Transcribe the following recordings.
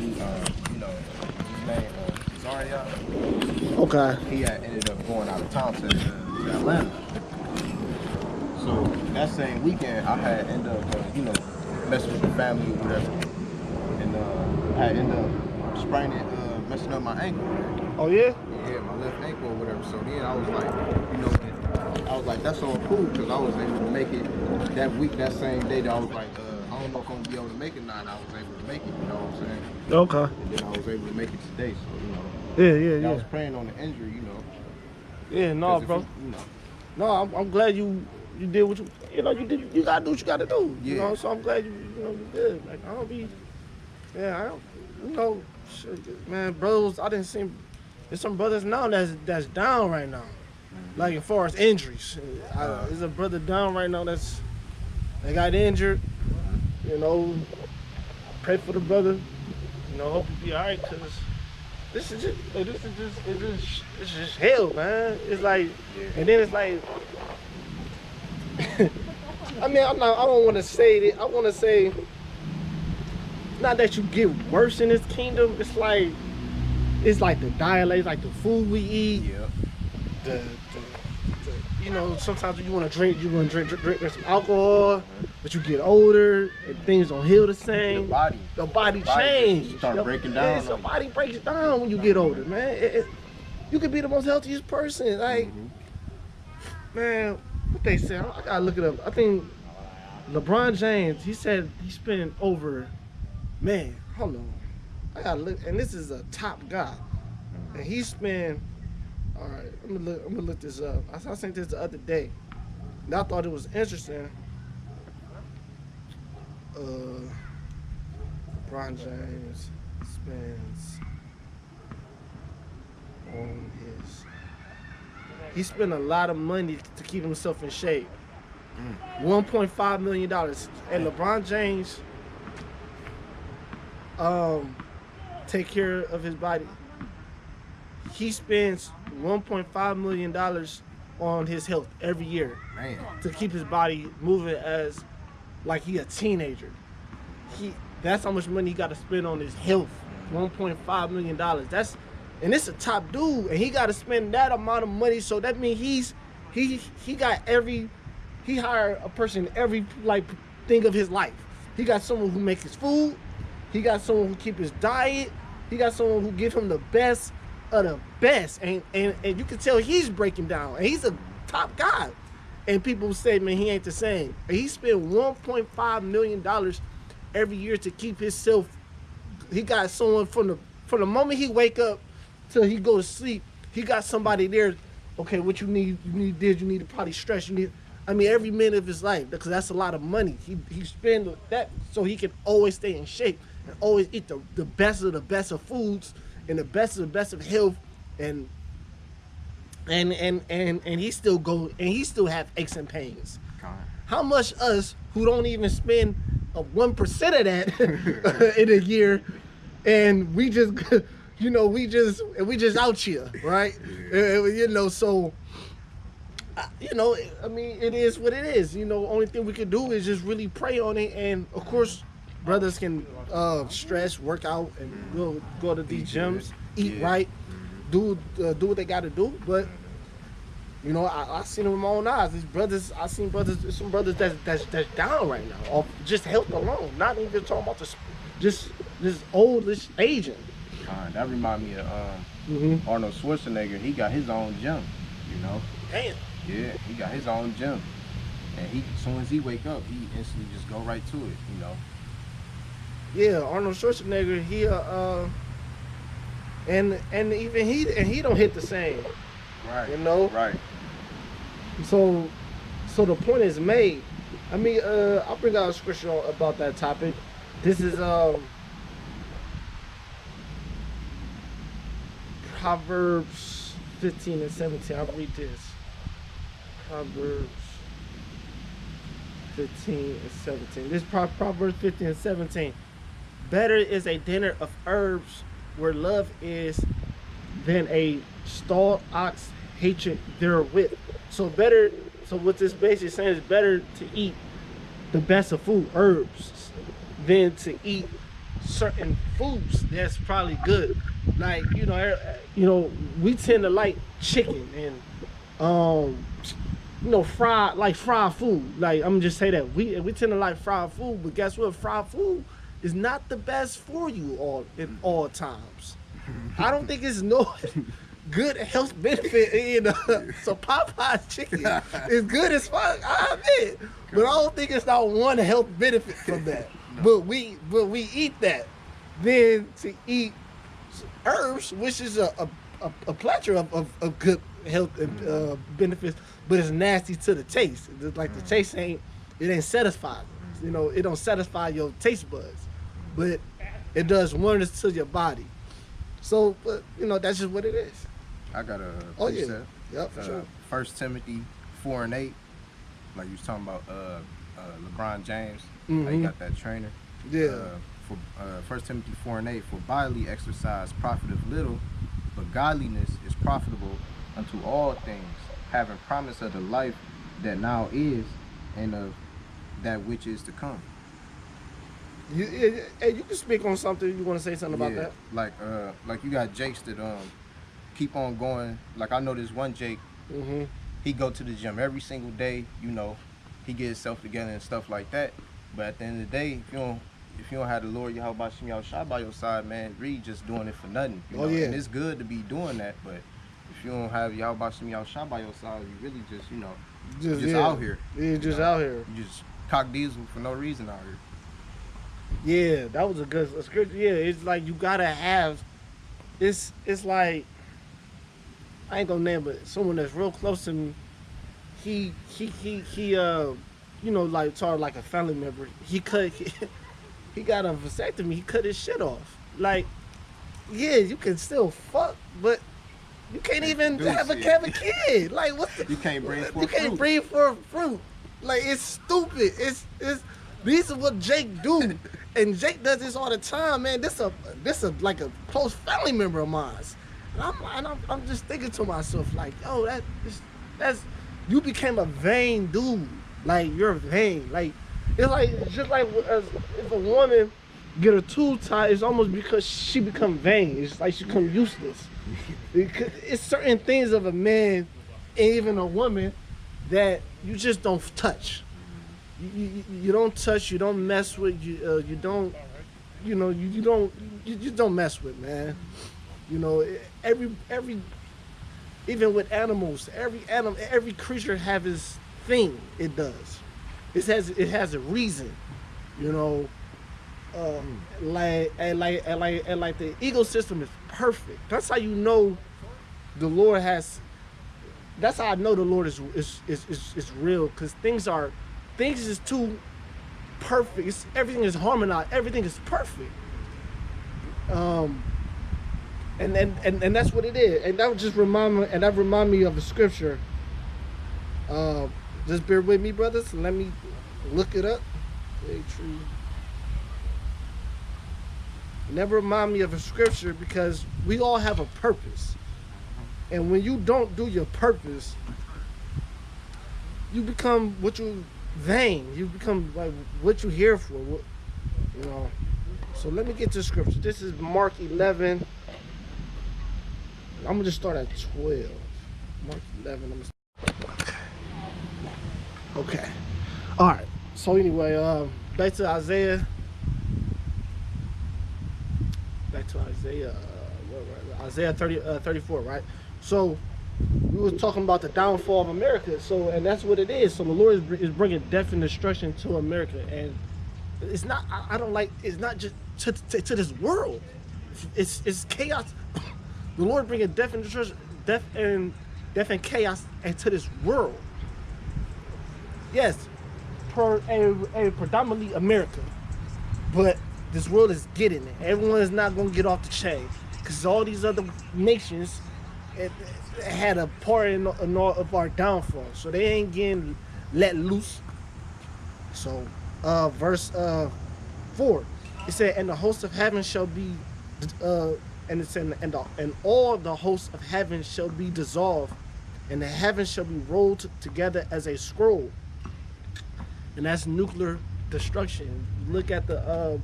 he, his name Zaria. Okay. He had ended up going out of town to Atlanta. So that same weekend, I had ended up, messing with the family or whatever, and I had ended up spraining, messing up my ankle. Oh yeah. Yeah, my left ankle or whatever. So then I was like, I was like, that's all cool because I was able to make it that week, that same day. That I was like, I don't know if I'm gonna be able to make it now. And I was able to make it. You know what I'm saying? Okay. And then I was able to make it today. So Yeah. I was praying on the injury. Yeah, no, bro. No, I'm glad you did what you did. You gotta do what you gotta do. Yeah. You know, so I'm glad you did. Like I don't be, yeah, I don't, shit, man, bros. I didn't see. There's some brothers now that's down right now, like as far as injuries. There's a brother down right now they got injured. You know, pray for the brother. You know, hope he be alright, cause it's just hell, man. It's like, and then it's like, I mean, I don't want to say that. I want to say, not that you get worse in this kingdom. It's like the dialect, it's like the food we eat. Yeah. The sometimes you want to drink some alcohol, but you get older and things don't heal the same. The body changes. Start breaking down. Your body breaks down when you get older, man. You could be the most healthiest person. Like, man, what they say? I gotta look it up. I think LeBron James, he said he's spending over, man, hold on. I gotta look, and this is a top guy. And he spent, all right, I'm gonna look this up. I seen this the other day. And I thought it was interesting. LeBron James spends on he spent a lot of money to keep himself in shape. $1.5 million. And LeBron James take care of his body. He spends $1.5 million on his health every year. Man. To keep his body moving as like he a teenager. That's how much money he got to spend on his health. $1.5 million. And it's a top dude, and he got to spend that amount of money. So that means he hired a person every thing of his life. He got someone who makes his food. He got someone who keep his diet. He got someone who give him the best of the best. And you can tell he's breaking down. And he's a top guy. And people say, man, he ain't the same. And he spent $1.5 million every year to keep himself. He got someone from the moment he wake up till he go to sleep. He got somebody there. Okay, what you need? You need this. You need to probably stress. You need. I mean, every minute of his life, because that's a lot of money. He spend that so he can always stay in shape and always eat the best of the best of foods and the best of the best of health and he still go and he still have aches and pains. How much us who don't even spend 1% of that in a year, and we just we just out here, right? So. I mean, it is what it is. Only thing we can do is just really pray on it. And of course, brothers can stress, work out, and go to these gyms, eat right, do what they got to do. But I seen them with my own eyes. These brothers, some brothers that's down right now, off just health alone. Not even talking about just this oldish aging. That remind me of Arnold Schwarzenegger. He got his own gym. Damn. Yeah, he got his own gym, and as soon as he wake up, he instantly just go right to it, Yeah, Arnold Schwarzenegger, he and even he don't hit the same. Right. Right. So the point is made. I mean, I'll bring out a scripture about that topic. This is Proverbs 15 and 17. I'll read this. Proverbs 15 and 17. This is Proverbs 15 and 17. Better is a dinner of herbs where love is than a stalled ox hatred therewith. So what this basically saying is better to eat the best of food, herbs, than to eat certain foods that's probably good. Like we tend to like chicken and fried food. Like I'm just say that we tend to like fried food, but guess what? Fried food is not the best for you at all times. I don't think it's no good health benefit. So Popeye's chicken is good as fuck. I admit, but I don't think it's not one health benefit from that. No. But we eat that. Then to eat herbs, which is a plethora of good health benefits, but it's nasty to the taste. It's like the taste ain't satisfying. It don't satisfy your taste buds, but it does wonders to your body. So, but that's just what it is. I got a precept. Yep, for sure. 1 Timothy 4:8, like you was talking about LeBron James. Mm-hmm. How he got that trainer. Yeah. For 1 Timothy 4:8, for bodily exercise profiteth little, but godliness is profitable unto all things, having promise of the life that now is, and of that which is to come. You can speak on something. You want to say something about that? Like you got Jakes that keep on going. Like I know this one Jake. Mm-hmm. He go to the gym every single day. He get himself together and stuff like that. But at the end of the day, if you don't have the Lord Yahweh Shem Yahushua by your side, man, really just doing it for nothing. Oh yeah. And it's good to be doing that, but if you don't have Yahweh Shem Yahushua by your side, you really just out here. Yeah, just out here. You just cock diesel for no reason out here. Yeah, that was a good scripture. Yeah, it's like you gotta have. It's like I ain't gonna name, but someone that's real close to me. He like sort of like a family member. He got a vasectomy. He cut his shit off. Like, yeah, you can still fuck, but you can't even have a kid. Like, what? You can't breed for you can't breed for fruit. Like, it's stupid. It's these are what Jake do, and Jake does this all the time, man. This like a close family member of mine. And I'm just thinking to myself, like, yo, that's you became a vain dude. Like, you're vain. Like, it's like just like if a woman get her tube tied, it's almost because she become vain. It's like she become useless. It's certain things of a man and even a woman that you just don't touch. You don't touch. You don't mess with. You don't mess with, man. Every even with animals, every creature have its thing it does. It has a reason, like the ecosystem is perfect. That's how you know the Lord has. That's how I know the Lord is real, because things is too perfect. Everything is harmonized. Everything is perfect. And that's what it is. And that would just remind me of the scripture. Just bear with me, brothers. Let me look it up. Never remind me of a scripture, because we all have a purpose. And when you don't do your purpose, you become vain. You become like what you're here for. So let me get to scripture. This is Mark 11. I'm gonna just start at 12. Mark 11. Okay. All right. So anyway, back to Isaiah. Isaiah 34, right? So we were talking about the downfall of America. So, and that's what it is. So the Lord is bringing death and destruction to America, and it's not. I don't like. It's not just to this world. It's chaos. The Lord bringing death and destruction, death and chaos into this world. Yes, a predominantly America, but this world is getting it. Everyone is not going to get off the chain, because all these other nations had a part in all of our downfall, so they ain't getting let loose. So, verse 4, it said, "And the host of heaven shall be," and it said, "and all the hosts of heaven shall be dissolved, and the heavens shall be rolled together as a scroll." And that's nuclear destruction. You look at the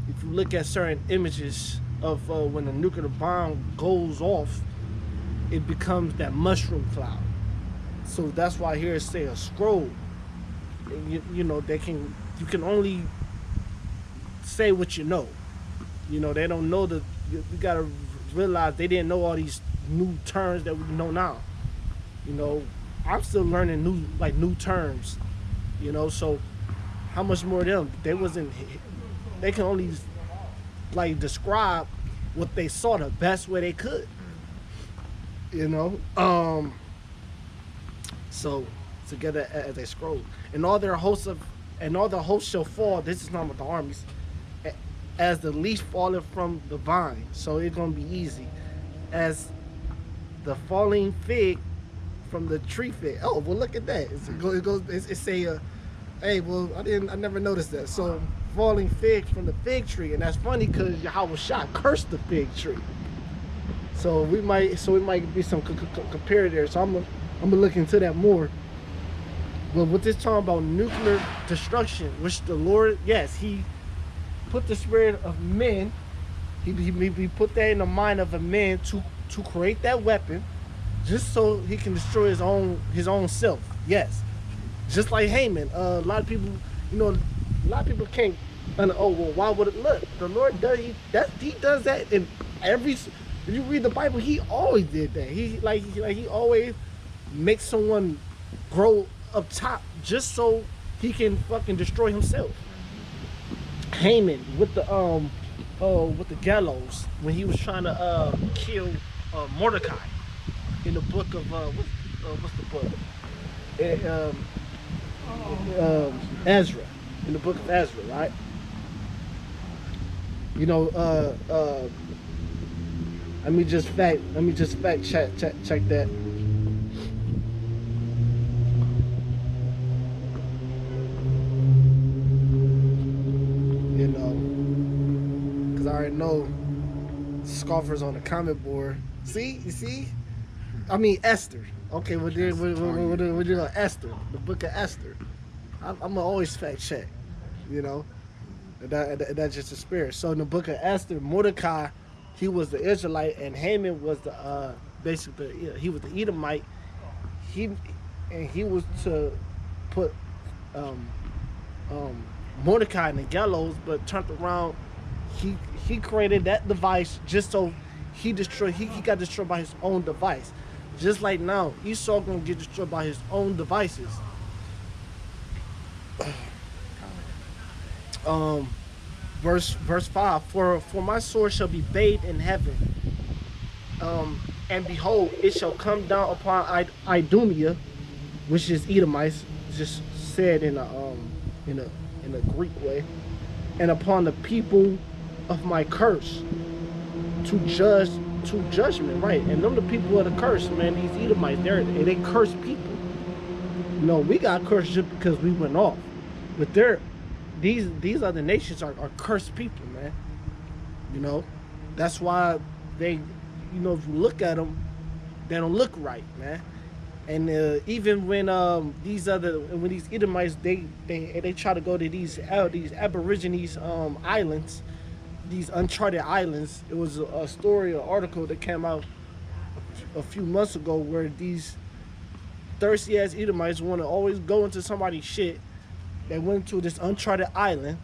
if you look at certain images of when the nuclear bomb goes off, it becomes that mushroom cloud. So that's why here it say a scroll. You know, you can only say what you know. You know, they don't know you gotta realize they didn't know all these new terms that we know now. You know, I'm still learning new terms. You know, so how much more of them? They can only like describe what they saw the best way they could. You know, so together as they scroll, and all the hosts shall fall. This is not with the armies, as the leaf falling from the vine. So it's gonna be easy, as the falling fig from the tree fig. Oh well, look at that. It say, hey, well I never noticed that. So falling fig from the fig tree, and that's funny because Yahweh Shah cursed the fig tree. So it might be some compare there. So I'm gonna look into that more. But with this talking about nuclear destruction, which the Lord, yes, He put the spirit of men, He put that in the mind of a man to create that weapon, just so he can destroy his own self. Yes, just like Haman. A lot of people can't. Oh well, why would it look? The Lord does. He does that in every. If you read the Bible, He always did that. He always makes someone grow up top just so he can fucking destroy himself. Haman with the gallows when he was trying to kill Mordecai in the book of what's the book? Ezra, in the book of Ezra, right? You know, let me just fact check that. You know, because I already know scoffers on the comment board. See, you see? I mean Esther. Okay, we're doing Esther, the book of Esther. I'm gonna always fact check. You know, that's just the spirit. So in the book of Esther, Mordecai, he was the Israelite, and Haman was the basically he was the Edomite. He was to put Mordecai in the gallows, but turned around. He created that device just so he got destroyed by his own device. Just like now, Esau gonna get destroyed by his own devices. Verse 5, for my sword shall be bathed in heaven, and behold, it shall come down upon Idumea, which is Edomites, just said in a Greek way, and upon the people of my curse to judgment, right? And them the people of the curse, man. These Edomites, they curse people. You know, we got cursed just because we went off, but these other nations are cursed people, man. You know, that's why they, you know, if you look at them, they don't look right, man. And even when these Edomites, they try to go to these Aborigines islands, these uncharted islands. It was a story, an article that came out a few months ago where these thirsty ass Edomites want to always go into somebody's shit. They went to this uncharted island,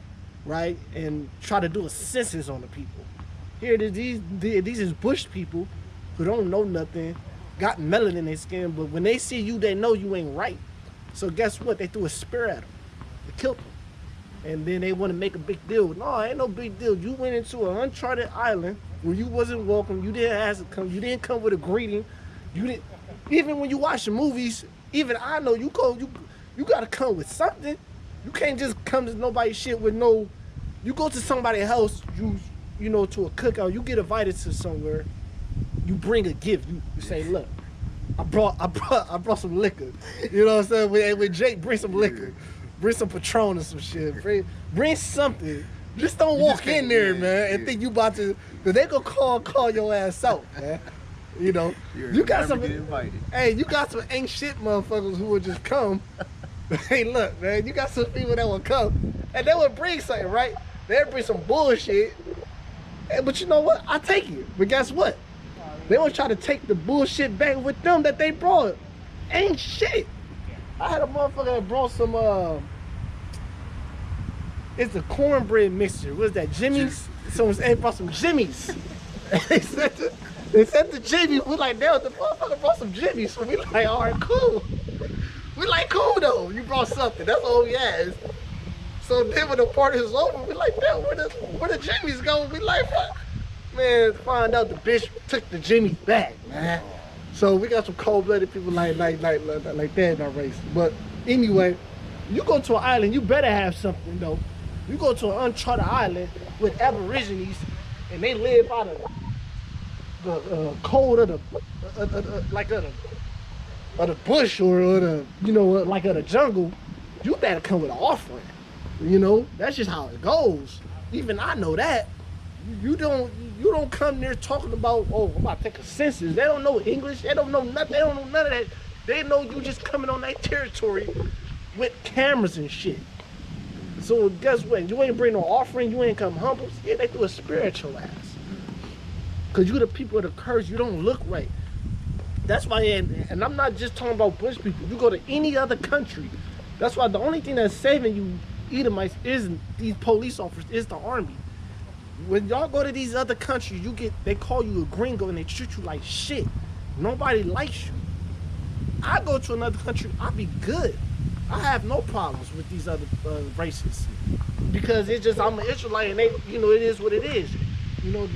right, and try to do a census on the people. Here, these is bush people who don't know nothing, got melanin in their skin, but when they see you, they know you ain't right. So guess what? They threw a spear at them. They killed them. And then they want to make a big deal. No, ain't no big deal. You went into an uncharted island where you wasn't welcome. You didn't ask to come. You didn't come with a greeting. You didn't. Even when you watch the movies, even I know you gotta come with something. You can't just come to nobody's shit with no. You go to somebody's house. You know, to a cookout. You get invited to somewhere. You bring a gift. You say, look, I brought some liquor. You know what I'm saying? With Jake, bring some liquor. Bring some Patron or some shit. Bring something. Just don't walk in there, man, and think you about to, cause they gonna call your ass out, man. You know, you got some. Hey, you got some ain't shit motherfuckers who would just come. Hey, look, man, you got some people that will come and they would bring something, right? They'll bring some bullshit. But you know what? I take it. But guess what? They will try to take the bullshit back with them that they brought. Ain't shit. I had a motherfucker that brought some it's a cornbread mixture. What's that, Jimmy's? Someone brought some Jimmy's. they sent the Jimmy's. We like, damn, the motherfucker brought some Jimmy's. So we like, all right, cool. We like, cool though. You brought something. That's all we asked. So then when the party was over, we like, damn, where the Jimmy's go? We like, what? Man, find out the bitch took the Jimmy's back, man. So we got some cold-blooded people like that in our race. But anyway, you go to an island, you better have something though. You go to an uncharted island with Aborigines, and they live out of the cold of the bush or the like of the jungle. You better come with an offering. You know, that's just how it goes. Even I know that. You don't come there talking about, oh, I'm about to take a census. They don't know English. They don't know nothing. They don't know none of that. They know you just coming on that territory with cameras and shit. So guess what? You ain't bring no offering. You ain't come humble. Yeah, they do a spiritual ass. Cause you the people of the curse. You don't look right. That's why, and I'm not just talking about bush people. You go to any other country. That's why the only thing that's saving you Edomites isn't these police officers, is the army. When y'all go to these other countries, they call you a gringo and they treat you like shit. Nobody likes you. I go to another country, I'll be good. I have no problems with these other races because it's just I'm an Israelite and they, it is what it is.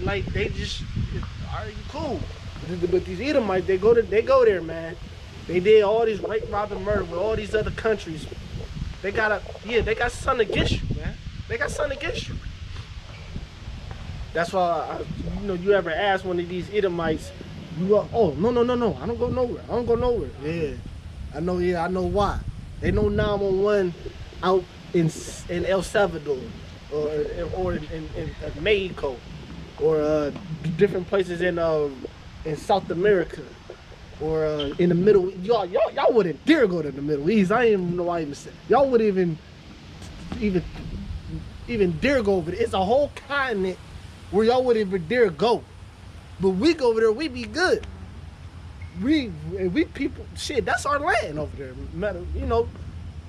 Like they just, are you cool? But these Edomites, they go there, man. They did all these rape, rob, and murder with all these other countries. They got something against you, man. They got something against you. That's why, you ever ask one of these Edomites, oh, no, I don't go nowhere. Yeah, I know why. They know 911 out in El Salvador or in Mexico or different places in South America or in the Middle East. Y'all wouldn't dare go to the Middle East. I didn't even know why I even said. Y'all wouldn't even dare go over there. It's a whole continent where y'all wouldn't even dare go. But we go over there, we be good. We people, shit, that's our land over there.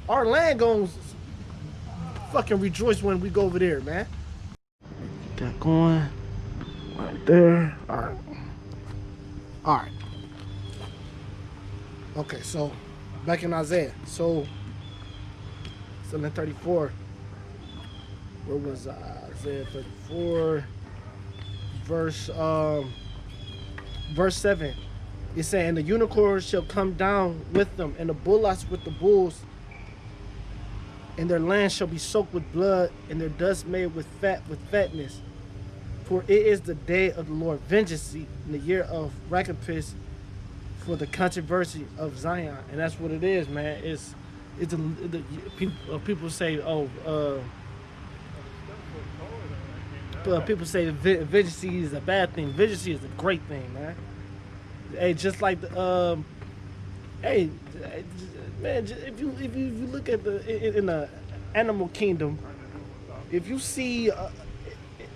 Our land goes fucking rejoice when we go over there, man. Get that going right there. All right. Okay, so back in Isaiah. So in 34. Where was Isaiah 34? Verse 7. It's saying, the unicorns shall come down with them, and the bullocks with the bulls, and their land shall be soaked with blood, and their dust made with fatness. For it is the day of the Lord vengeance, in the year of recompense for the controversy of Zion. And that's what it is, man. It's the people say, people say vengeance is a bad thing. Vengeance is a great thing, man. Hey, just like the hey, man, if you look at in the animal kingdom, if you see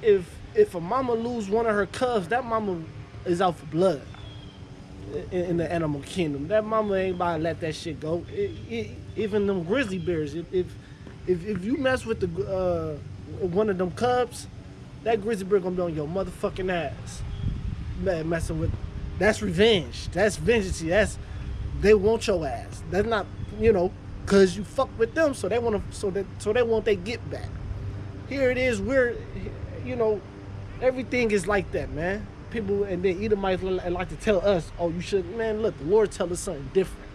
if a mama lose one of her cubs, that mama is out for blood. In the animal kingdom, that mama ain't about to let that shit go. Even them grizzly bears, if you mess with the one of them cubs, that grizzly bear gonna be on your motherfucking ass. Man, messing with, that's revenge. That's vengeance. They want your ass. That's not, cause you fuck with them, so they want they get back. Here it is. Everything is like that, man. People, and then Edomites like to tell us, oh, you should, man, look, the Lord tell us something different.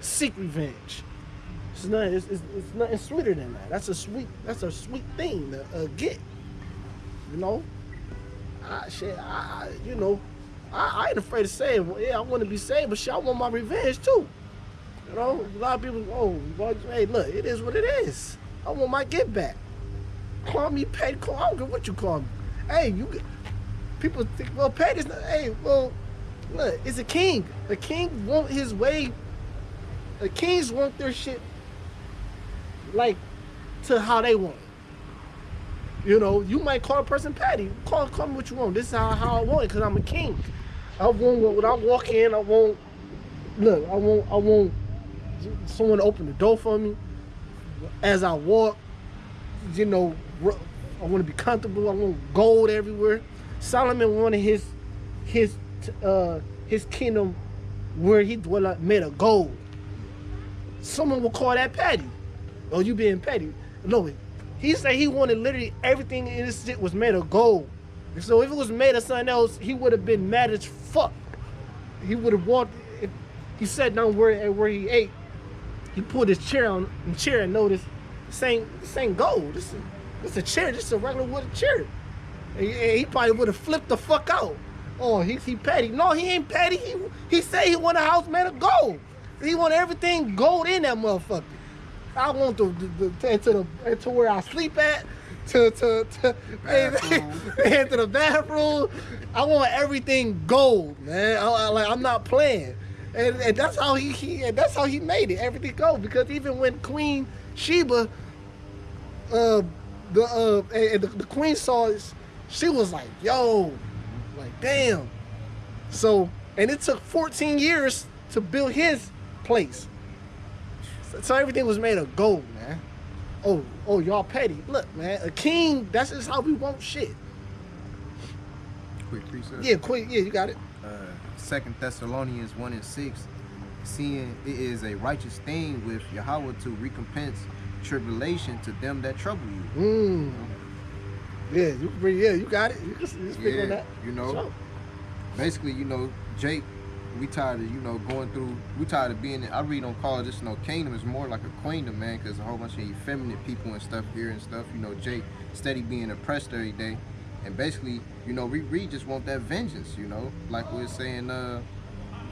Seek revenge. It's nothing sweeter than that. That's a sweet thing to get. I ain't afraid to say it. Yeah, I want to be saved, but shit, I want my revenge too. A lot of people, hey, look, it is what it is. I want my get back. Call me petty, I don't care what you call me. Hey, people think, well, petty is not, hey, well, look, it's a king. The king want his way. The kings want their shit like to how they want it. You know, you might call a person Patty. Call me what you want. This is how I want it, because I'm a king. I want, when I walk in, I want someone to open the door for me as I walk. You know, I want to be comfortable. I want gold everywhere. Solomon wanted his kingdom where he dwelt made of gold. Someone will call that petty. Oh, you being petty? No, he said he wanted literally everything in this shit was made of gold. And so if it was made of something else, he would have been mad as fuck. He would have walked. If he sat down where he ate, he pulled his chair and noticed this ain't gold. This is a chair. This is a regular wooden chair. And he probably would have flipped the fuck out. Oh, he petty. No, he ain't petty. He said he want a house made of gold. He want everything gold in that motherfucker. I want to where I sleep at, to the bathroom. I want everything gold, man. I'm not playing, and that's how that's how he made it. Everything gold, because even when Queen Sheba, the queen saw it, she was like, yo, like damn. So, and it took 14 years to build his place. So everything was made of gold, man. Oh, y'all petty. Look, man, a king, that's just how we want shit. Quick precept. Yeah, quick. Yeah, you got it. 2 Thessalonians 1:6. Seeing it is a righteous thing with Yahweh to recompense tribulation to them that trouble you. Yeah, you got it. You can speak on that. You know, sure. Basically, you know, Jake, we tired of, you know, going through, we tired of being, I really don't call this no kingdom, it's more like a queendom, man, because a whole bunch of effeminate people and stuff here and stuff, you know, Jake steady being oppressed every day, and basically, you know, we just want that vengeance, you know, like we were saying,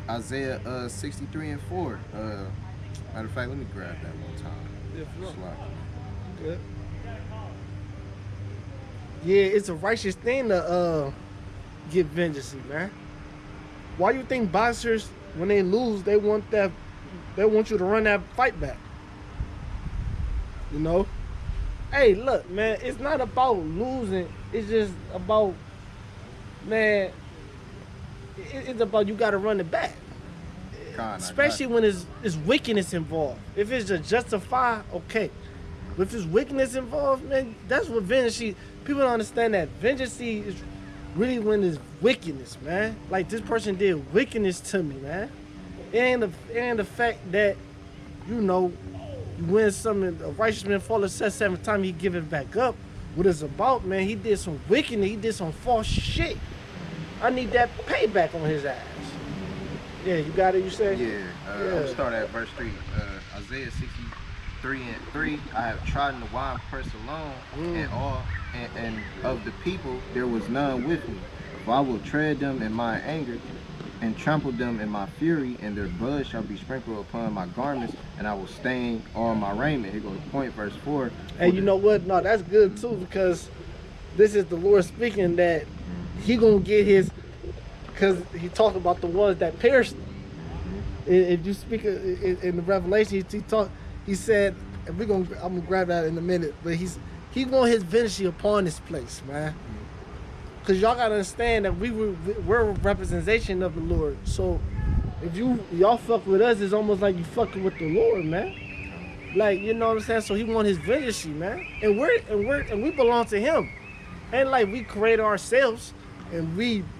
Isaiah 63:4, matter of fact, let me grab that one time. Yeah, good. Yeah, it's a righteous thing to get vengeance, man. Why you think boxers, when they lose, they want you to run that fight back? You know? Hey, look, man, it's not about losing. It's just about, man, it's about you got to run it back. Especially when it's wickedness involved. If it's just justify, okay. But if there's wickedness involved, man, that's what vengeance. People don't understand that vengeance is really when there's wickedness, man. Like this person did wickedness to me, man. It ain't the fact that, you know, you win something, a righteous man fall asleep 7 times, he give it back up. What it's about, man, he did some wickedness, he did some false shit. I need that payback on his ass. Yeah, you got it, you said? Yeah, I'm gonna start at verse 3. Isaiah 63:3. I have trodden the wine press alone, and of the people there was none with me. For I will tread them in my anger, and trample them in my fury, and their blood shall be sprinkled upon my garments, and I will stain all my raiment. Here goes the point, verse 4. And you know what? No, that's good too, because this is the Lord speaking that he gonna get his, because he talked about the ones that perished. If you speak in the Revelation, he said, and I'm gonna grab that in a minute, but he want his vengeance upon this place, man. Cause y'all gotta understand that we're a representation of the Lord. So if y'all fuck with us, it's almost like you fucking with the Lord, man. Like, you know what I'm saying? So he want his vengeance, man. And we belong to him. And like we create ourselves, and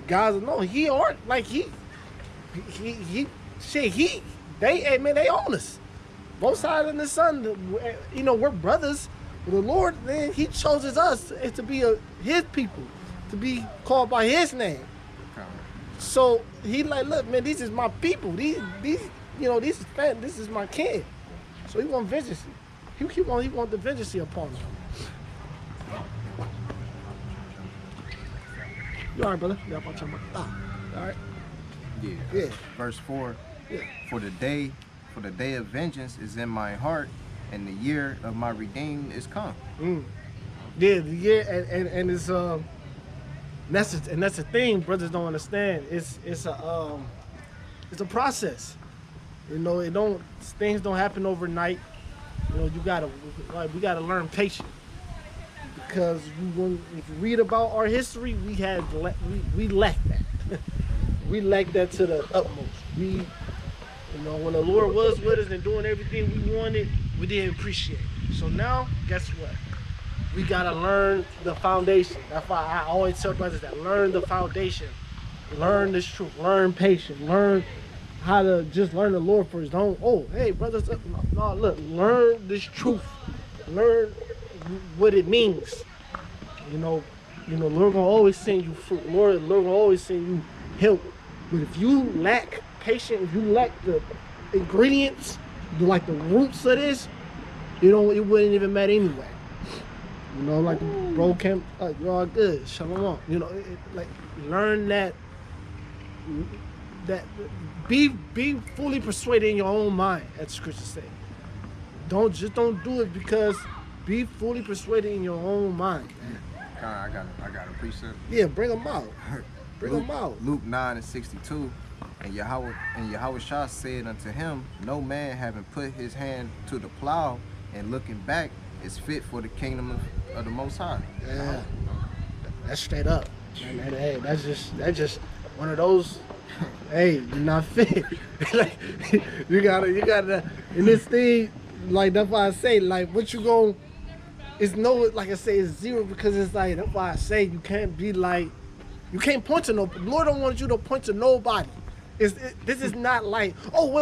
guys know he aren't like they own us. Both sides of the sun, you know, we're brothers. The Lord, man, he chooses us to be his people, to be called by his name. So he like, look, man, these is my people. These, you know, this is my king. So he want vengeance. He want the vengeance upon him. You all right, brother? Yeah, all right. Yeah. Verse 4. Yeah. For the day of vengeance is in my heart, and the year of my redeeming is come. Yeah, the year, and it's that's the thing brothers don't understand. It's a process. You know, things don't happen overnight. You know, we gotta learn patience. because if you read about our history, we lack that. We lack that to the utmost. When the Lord was with us and doing everything we wanted, we didn't appreciate it. So now, guess what? We gotta learn the foundation. That's why I always tell brothers that learn the foundation, learn this truth, learn patience, learn how to just learn the Lord for His own. Oh, hey, brothers, no, look, learn this truth, learn what it means. Lord gonna always send you fruit. Lord gonna always send you help. But if you lack patience, if you lack the ingredients, like the roots of this, it wouldn't even matter anyway. Like the bro came, you're all good, shalom. Like learn that be fully persuaded in your own mind, as the scriptures say. Don't do it because be fully persuaded in your own mind, man. I got a precept. Yeah, bring them out. Bring them out. Luke 9:62. And Yahweh Shah said unto him, no man having put his hand to the plow and looking back is fit for the kingdom of the Most High. Yeah, that's straight up. Hey, that's just one of those. Hey, you're not fit. Like, you gotta. In this thing, like that's why I say, like, what you gon'? It's no, like I say, it's zero because it's like that's why I say you can't be like, you can't point to no. Lord don't want you to point to nobody. This is not like, oh well.